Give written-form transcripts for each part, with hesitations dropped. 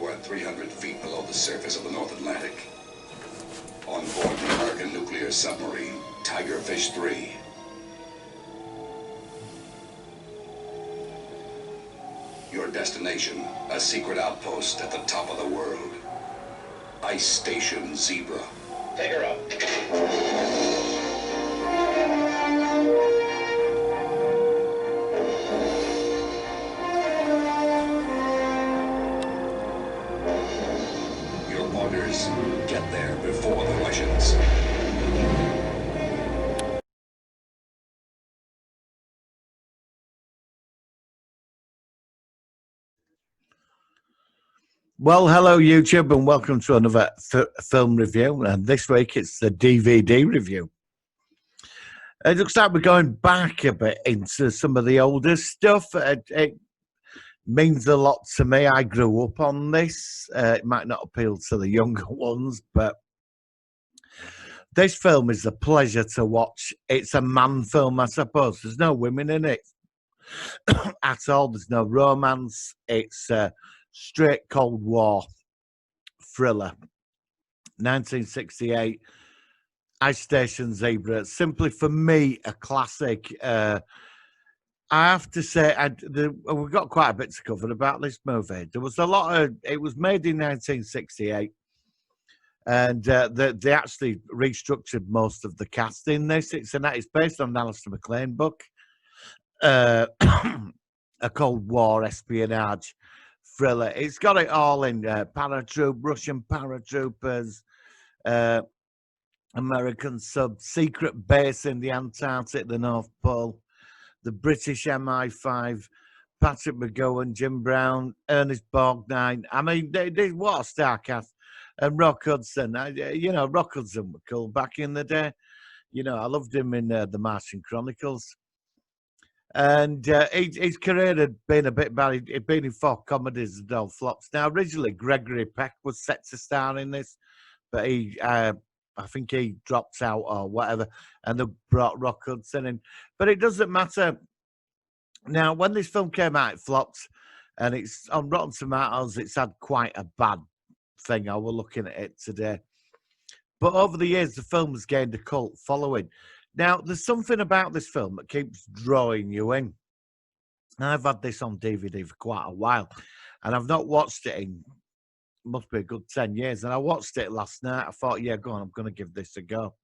You are 300 feet below the surface of the North Atlantic. On board the American nuclear submarine, Tigerfish 3. Your destination, a secret outpost at the top of the world. Ice Station Zebra. Take her up. Your orders, get there before the Russians. Well, hello YouTube, and welcome to another film review. And this week it's the DVD review. It looks like we're going back a bit into some of the older stuff. It means a lot to me. I grew up on this. It might not appeal to the younger ones, but this film is a pleasure to watch. It's a man film, I suppose. There's no women in it at all. There's no romance. It's straight Cold War thriller. 1968, Ice Station Zebra. Simply for me, a classic. I have to say, we've got quite a bit to cover about this movie. There was a lot of. It was made in 1968, and they actually restructured most of the cast in this. It's based on an Alistair MacLean book, a Cold War espionage thriller. It's got it all in Russian paratroopers, American secret base in the Antarctic, the North Pole, the British MI5, Patrick McGowan, Jim Brown, Ernest Borgnine. I mean, what a star cast. And Rock Hudson. Rock Hudson was cool back in the day. I loved him in The Martian Chronicles. And his career had been a bit bad. He'd been in 4 comedies and all flops. Now, originally, Gregory Peck was set to star in this, but I think he dropped out or whatever, and they brought Rock Hudson in. But it doesn't matter. Now, when this film came out, it flopped, and it's on Rotten Tomatoes. It's had quite a bad thing. I was looking at it today. But over the years, the film has gained a cult following. Now, there's something about this film that keeps drawing you in. I've had this on DVD for quite a while, and I've not watched it in, must be a good 10 years. And I watched it last night. I thought, yeah, go on, I'm going to give this a go.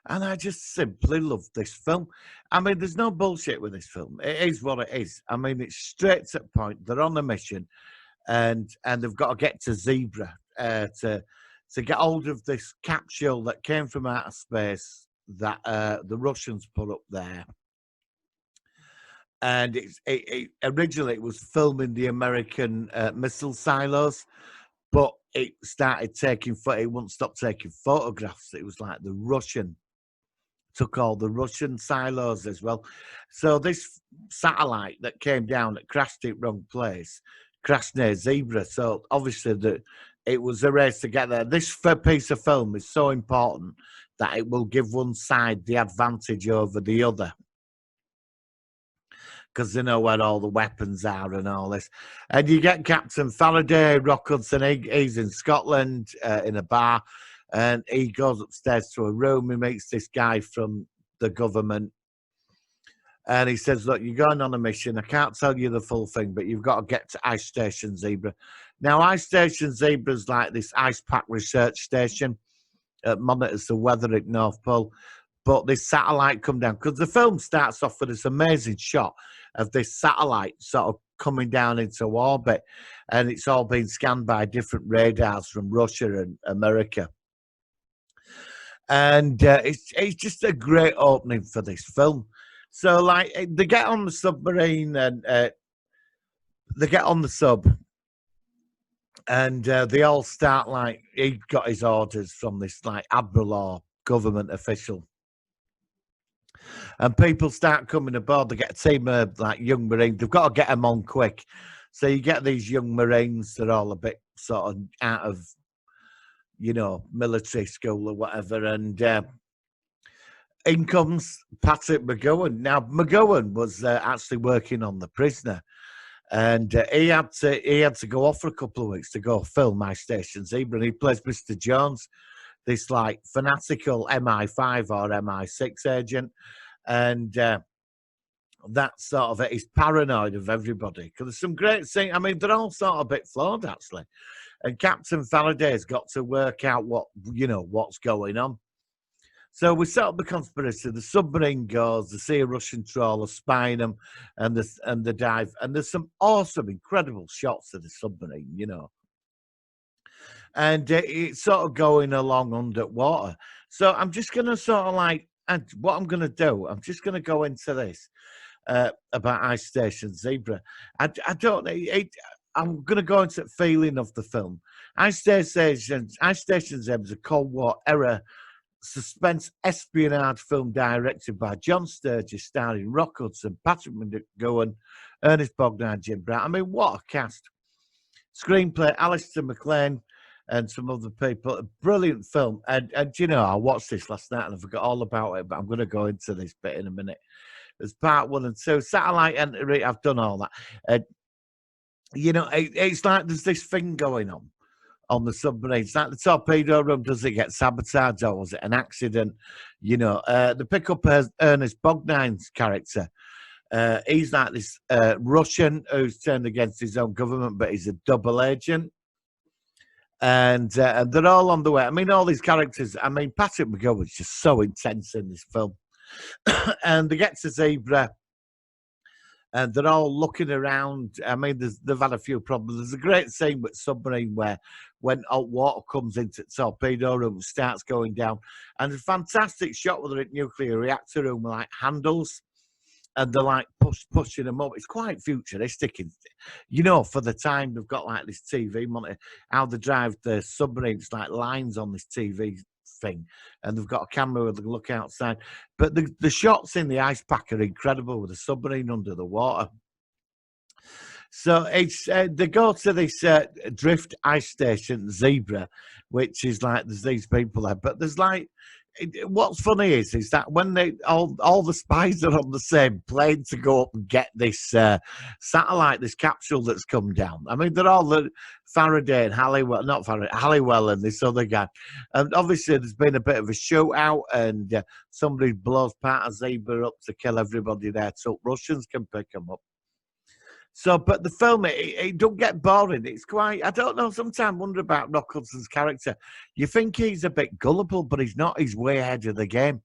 And I just simply love this film. I mean, there's no bullshit with this film. It is what it is. I mean, it's straight to the point. They're on a mission, and they've got to get to Zebra to get hold of this capsule that came from outer space that the Russians put up there. And originally it was filming the American missile silos, but it started it wouldn't stop taking photographs. It was like the Russian took all the Russian silos as well. So this satellite that came down that crashed at wrong place, crashed near Zebra. So obviously it was a race to get there. This piece of film is so important that it will give one side the advantage over the other, because they know where all the weapons are and all this. And you get Captain Faraday, Rock Hudson. He's in Scotland in a bar, and he goes upstairs to a room. He meets this guy from the government, and he says, look, you're going on a mission. I can't tell you the full thing, but you've got to get to Ice Station Zebra. Now, Ice Station Zebra is like this ice pack research station. Monitors the weather at North Pole, but this satellite come down, because the film starts off with this amazing shot of this satellite sort of coming down into orbit, and it's all been scanned by different radars from Russia and America. And it's just a great opening for this film. So, like, they get on the submarine, and they get on the sub, and they all start, like, he got his orders from this, like, admiral or government official. And people start coming aboard. They get a team of, like, young Marines. They've got to get them on quick. So you get these young Marines that are all a bit sort of out of, military school or whatever. And in comes Patrick McGowan. Now, McGowan was actually working on The Prisoner. And he had to go off for a couple of weeks to go film I Station Zebra, and he plays Mr. Jones, this like fanatical MI5 or MI6 agent, and that's sort of it. He's paranoid of everybody because there's some great things. I mean, they're all sort of a bit flawed actually, and Captain Faraday's got to work out what's going on. So we set up the conspiracy. The submarine goes. They see a Russian trawler spying them, and the dive. And there's some awesome, incredible shots of the submarine, and it's sort of going along underwater. So I'm just going to sort of like, and what I'm going to do, I'm just going to go into this about I Station Zebra. I don't. I'm going to go into the feeling of the film. I Station Zebra is a Cold War era suspense espionage film directed by John Sturges, starring Rock Hudson, Patrick McGowan, Ernest Borgnine, Jim Brown. I mean, what a cast. Screenplay, Alistair MacLean, and some other people. A brilliant film. And I watched this last night and I forgot all about it, but I'm going to go into this bit in a minute. There's part 1 and 2. Satellite entry, I've done all that. It's like there's this thing going on the submarine. It's like the torpedo room. Does it get sabotaged or was it an accident? The pickup Ernest Borgnine's character. He's like this Russian who's turned against his own government, but he's a double agent. And they're all on the way. I mean, all these characters. I mean, Patrick McGowan's just so intense in this film. And they get to Zebra. And they're all looking around. I mean, they've had a few problems. There's a great scene with submarine where when water comes into the torpedo room, starts going down. And there's a fantastic shot with the nuclear reactor room, like handles. And they're like pushing them up. It's quite futuristic. For the time, they've got like this TV monitor, how they drive the submarine. It's like lines on this TV thing, and they've got a camera where they look outside. But the shots in the ice pack are incredible with the submarine under the water. So it's they go to this drift ice station, Zebra, which is like there's these people there, but there's like what's funny is that when they all the spies are on the same plane to go up and get this satellite, this capsule that's come down. I mean, they're all the Faraday and Halliwell, not Faraday, Halliwell and this other guy. And obviously there's been a bit of a shootout and somebody blows part of Zebra up to kill everybody there so Russians can pick them up. So, but the film, it don't get boring. It's quite, I don't know, sometimes I wonder about Rock Hudson's character. You think he's a bit gullible, but he's not. He's way ahead of the game.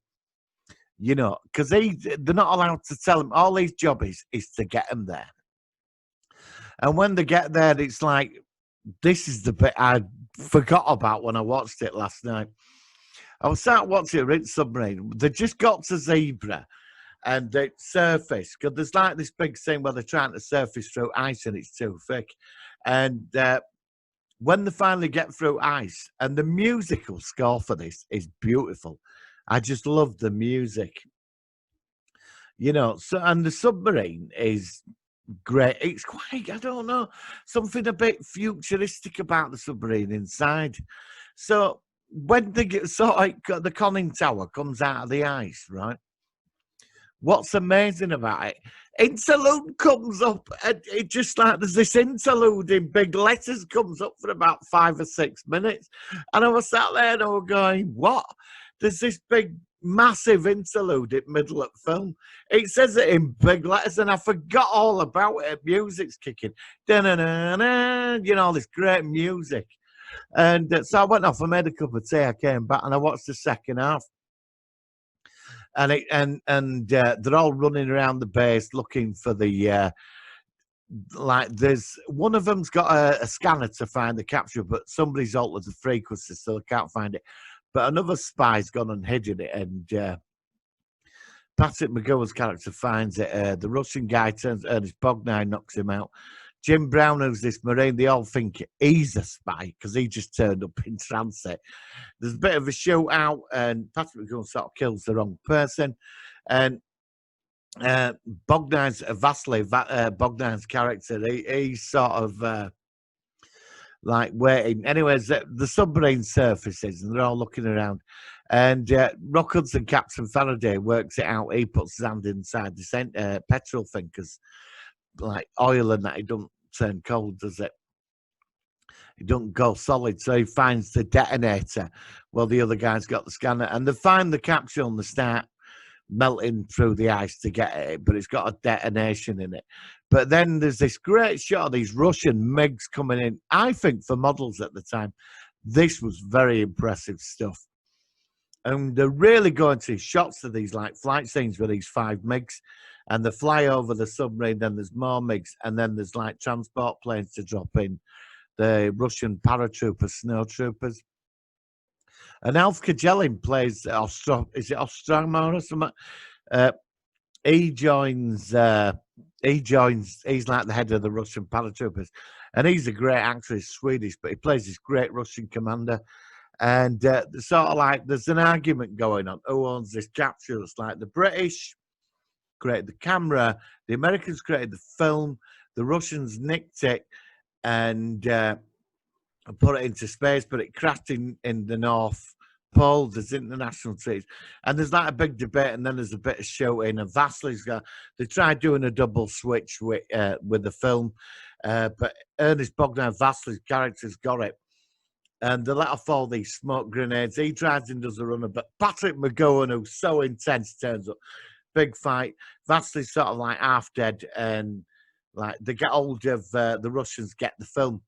Because they're not allowed to tell him. All his job is to get him there. And when they get there, it's like, this is the bit I forgot about when I watched it last night. I was sat watching Ritz Submarine. They just got to Zebra. And they surface, because there's like this big thing where they're trying to surface through ice and it's too thick. And when they finally get through ice, and the musical score for this is beautiful. I just love the music. So, and the submarine is great. It's quite, I don't know, something a bit futuristic about the submarine inside. So when they get the conning tower comes out of the ice, right? What's amazing about it, interlude comes up, and it just like there's this interlude in big letters comes up for about 5 or 6 minutes. And I was sat there and I was going, what? There's this big, massive interlude in the middle of the film. It says it in big letters, and I forgot all about it. Music's kicking. Da-na-na-na, this great music. And so I went off, I made a cup of tea, I came back, and I watched the second half. And they're all running around the base looking for the there's one of them's got a scanner to find the capture, but somebody's altered the frequency, so they can't find it. But another spy's gone and hidden it, and Patrick McGowan's character finds it. The Russian guy turns, Ernest Borgnine knocks him out. Jim Brown, who's this Marine, they all think he's a spy because he just turned up in transit. There's a bit of a shootout, and Patrick McGowan sort of kills the wrong person. And Borgnine's Vasily Borgnine's character, he's sort of like waiting. Anyways, the submarine surfaces, and they're all looking around. And Rock Hudson, Captain Faraday, works it out. He puts his hand inside the petrol thing because like oil and that, it don't turn cold, does it? It don't go solid. So he finds the detonator. Well, the other guy's got the scanner, and they find the capsule and they start melting through the ice to get it, but it's got a detonation in it. But then there's this great shot of these Russian MiGs coming in. I think for models at the time, this was very impressive stuff. And they're really going to shots of these like flight scenes with these 5 MiGs, and they fly over the submarine, then there's more MiGs, and then there's like transport planes to drop in, the Russian paratroopers, snow troopers. And Alf Kajelin plays is it Ostromar or something? He joins, he's like the head of the Russian paratroopers. And he's a great actor, he's Swedish, but he plays this great Russian commander. And sort of like there's an argument going on who owns this capsule. It's like the British created the camera, the Americans created the film, the Russians nicked it and put it into space, but it crashed in the North Pole. There's international treaties, and there's like a big debate, and then there's a bit of shouting. And Vasili's got, they tried doing a double switch with the film, but Ernest Bogdan, Vasili's character's got it. And they let off all these smoke grenades. He drives and does a runner, but Patrick McGowan, who's so intense, turns up. Big fight. Vasily's sort of like half dead, and like they get hold of the Russians, get the film,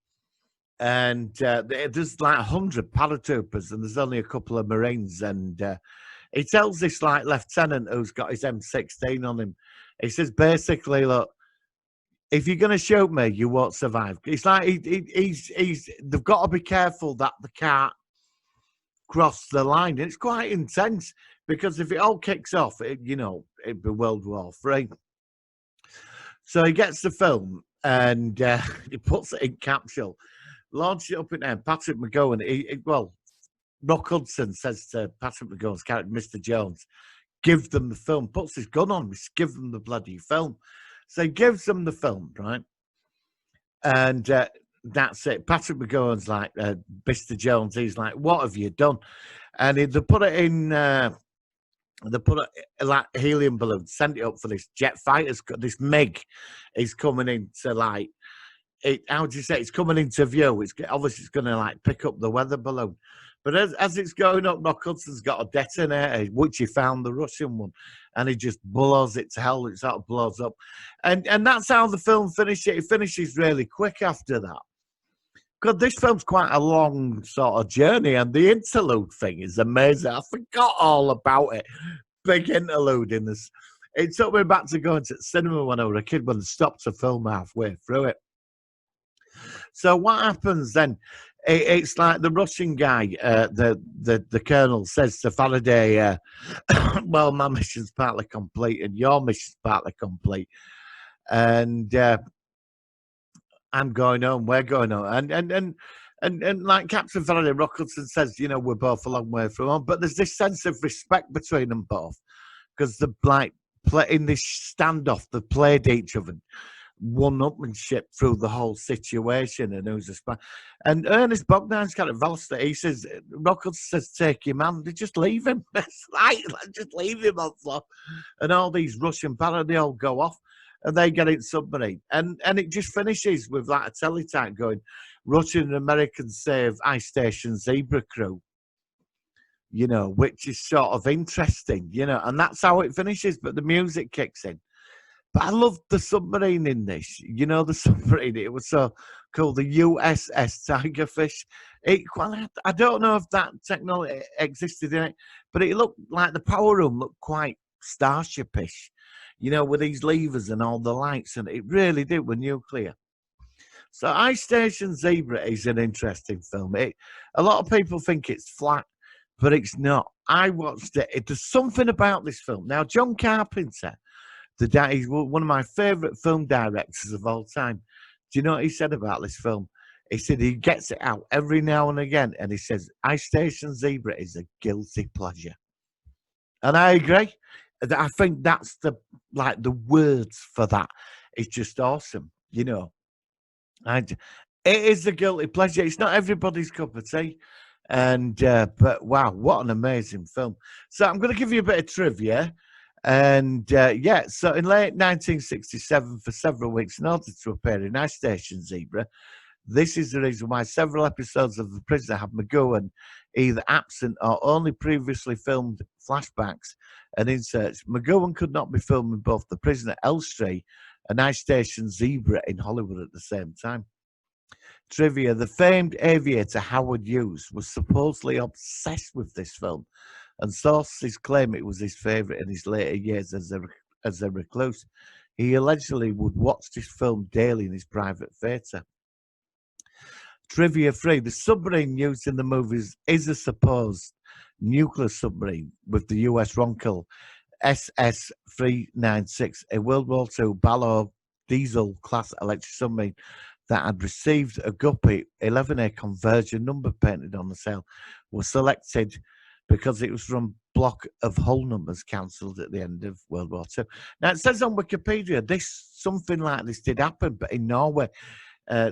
and there's like 100 paratroopers, and there's only a couple of Marines, and he tells this like lieutenant who's got his M16 on him. He says basically, look, if you're going to shoot me, you won't survive. It's like they've got to be careful that they can't cross the line. And it's quite intense because if it all kicks off, it'd be World War III. So he gets the film and he puts it in capsule, launches it up in there. Patrick McGowan, Rock Hudson says to Patrick McGowan's character, Mr. Jones, give them the film, puts his gun on, give them the bloody film. So he gives them the film, right? And that's it. Patrick McGowan's like, Mr. Jones, he's like, what have you done? And they put it in, they put it like helium balloon, sent it up for this jet fighter. This MiG is coming into like, how do you say? It's coming into view. Obviously it's going to like pick up the weather balloon. But as it's going up, Rock Hudson's got a detonator, which he found the Russian one, and he just blows it to hell. It sort of blows up. And that's how the film finishes. It finishes really quick after that. Because this film's quite a long sort of journey, and the interlude thing is amazing. I forgot all about it. Big interlude in this. It took me back to going to the cinema when I was a kid, when I stopped the film halfway through it. So what happens then? It's like the Russian guy, the colonel says to Faraday, well, my mission's partly complete and your mission's partly complete. And I'm going home, we're going home. And like Captain Faraday, Rock Hudson says, we're both a long way from home. But there's this sense of respect between them both. Because they're like, in this standoff, they played each other. One-upmanship through the whole situation, and who's a spy. And Ernest Bogdan's kind of Valster, he says, Rockwood says, take your man. They just leave him. It's like, just leave him on floor. And all these Russian pilots, they all go off, and they get in submarine. And it just finishes with like a teletype going, Russian and Americans save Ice Station Zebra crew. Which is sort of interesting, and that's how it finishes, but the music kicks in. But I loved the submarine in this. The submarine, it was so cool. The USS Tigerfish. I don't know if that technology existed in it, but it looked like the power room looked quite Starship-ish, with these levers and all the lights, and it really did with nuclear. So Ice Station Zebra is an interesting film. A lot of people think it's flat, but it's not. I watched it. There's something about this film. Now, John Carpenter, he's one of my favourite film directors of all time. Do you know what he said about this film? He said he gets it out every now and again, and he says, Ice Station Zebra is a guilty pleasure. And I agree. I think that's the words for that. It's just awesome, it is a guilty pleasure. It's not everybody's cup of tea. But wow, what an amazing film. So I'm going to give you a bit of trivia. And yeah, so in late 1967, for several weeks, in order to appear in Ice Station Zebra, this is the reason why several episodes of The Prisoner have McGowan either absent or only previously filmed flashbacks and inserts. McGowan could not be filming both The Prisoner, Elstree, and Ice Station Zebra in Hollywood at the same time. Trivia: the famed aviator Howard Hughes was supposedly obsessed with this film, and sources claim it was his favourite in his later years as a recluse. He allegedly would watch this film daily in his private theatre. Trivia 3: the submarine used in the movies is a supposed nuclear submarine with the US Ronkel SS-396, a World War II Ballard diesel-class electric submarine that had received a Guppy 11A conversion number painted on the sail, was selected because it was from block of hull numbers cancelled at the end of World War II. Now, it says on Wikipedia, something like this did happen, but in Norway,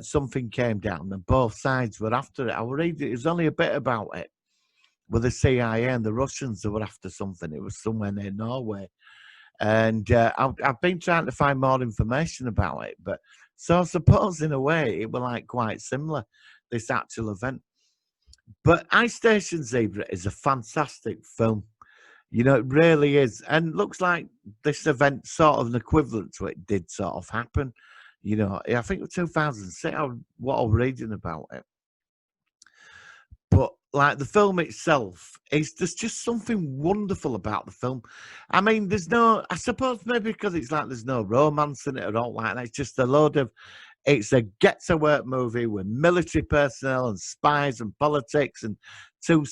something came down and both sides were after it. I will read it. It was only a bit about it with the CIA and the Russians that were after something. It was somewhere near Norway. And I've been trying to find more information about it, but so I suppose in a way it was like quite similar, this actual event. But Ice Station Zebra is a fantastic film. You know, it really is. And looks like this event, sort of an equivalent to it, did sort of happen. You know, I think it was 2006, what I was reading about it. But like the film itself, there's just something wonderful about the film. I mean, I suppose maybe because it's like there's no romance in it at all like that. It's just it's a get-to-work movie with military personnel and spies and politics and two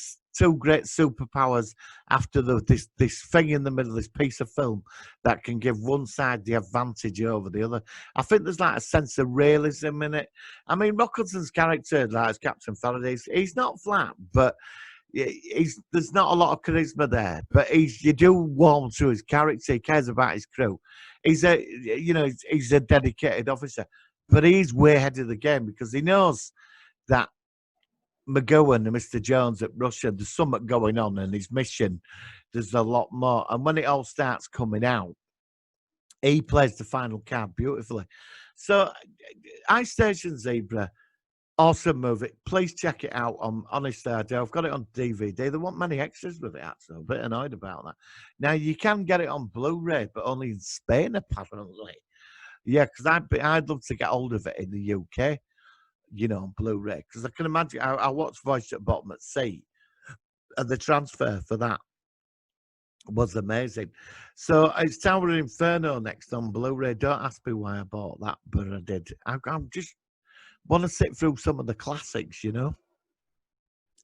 great superpowers after this thing in the middle of this piece of film that can give one side the advantage over the other. I think there's like a sense of realism in it. I mean, Rock Hudson's character, like as Captain Faraday, he's not flat, but there's not a lot of charisma there. But you do warm to his character. He cares about his crew. He's a dedicated officer, but he's way ahead of the game because he knows that McGowan and Mr. Jones at Russia, there's something going on, and his mission, there's a lot more. And when it all starts coming out, he plays the final card beautifully. So, Ice Station Zebra, awesome movie. Please check it out. Honestly, I do. I've got it on DVD. There weren't many extras with it, actually. I'm a bit annoyed about that. Now, you can get it on Blu-ray, but only in Spain, apparently. Yeah, because I'd love to get hold of it in the UK. You know, on Blu-ray, because I can imagine I watched Voice at Bottom at Sea, and the transfer for that was amazing. So it's Tower of Inferno next on Blu-ray. Don't ask me why I bought that, but I did. I just want to sit through some of the classics, you know.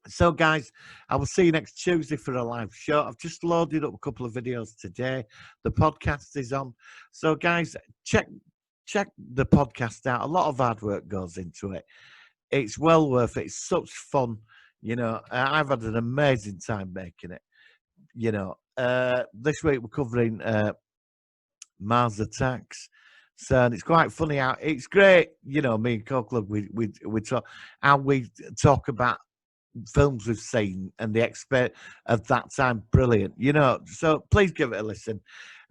So, guys, I will see you next Tuesday for a live show. I've just loaded up a couple of videos today. The podcast is on. So, guys, check the podcast out. A lot of hard work goes into it. It's well worth it. It's such fun. You know, I've had an amazing time making it. You know, this week we're covering Mars Attacks. So and it's quite funny how it's great. You know, me and Coke, we talk how we talk about films we've seen and the expert of that time. Brilliant. You know, so please give it a listen.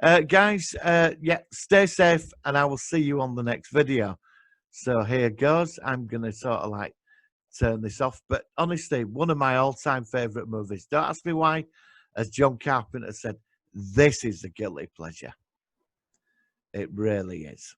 Guys, yeah, stay safe, and I will see you on the next video. So here goes. I'm going to sort of like turn this off. But honestly, one of my all-time favourite movies. Don't ask me why. As John Carpenter said, this is a guilty pleasure. It really is.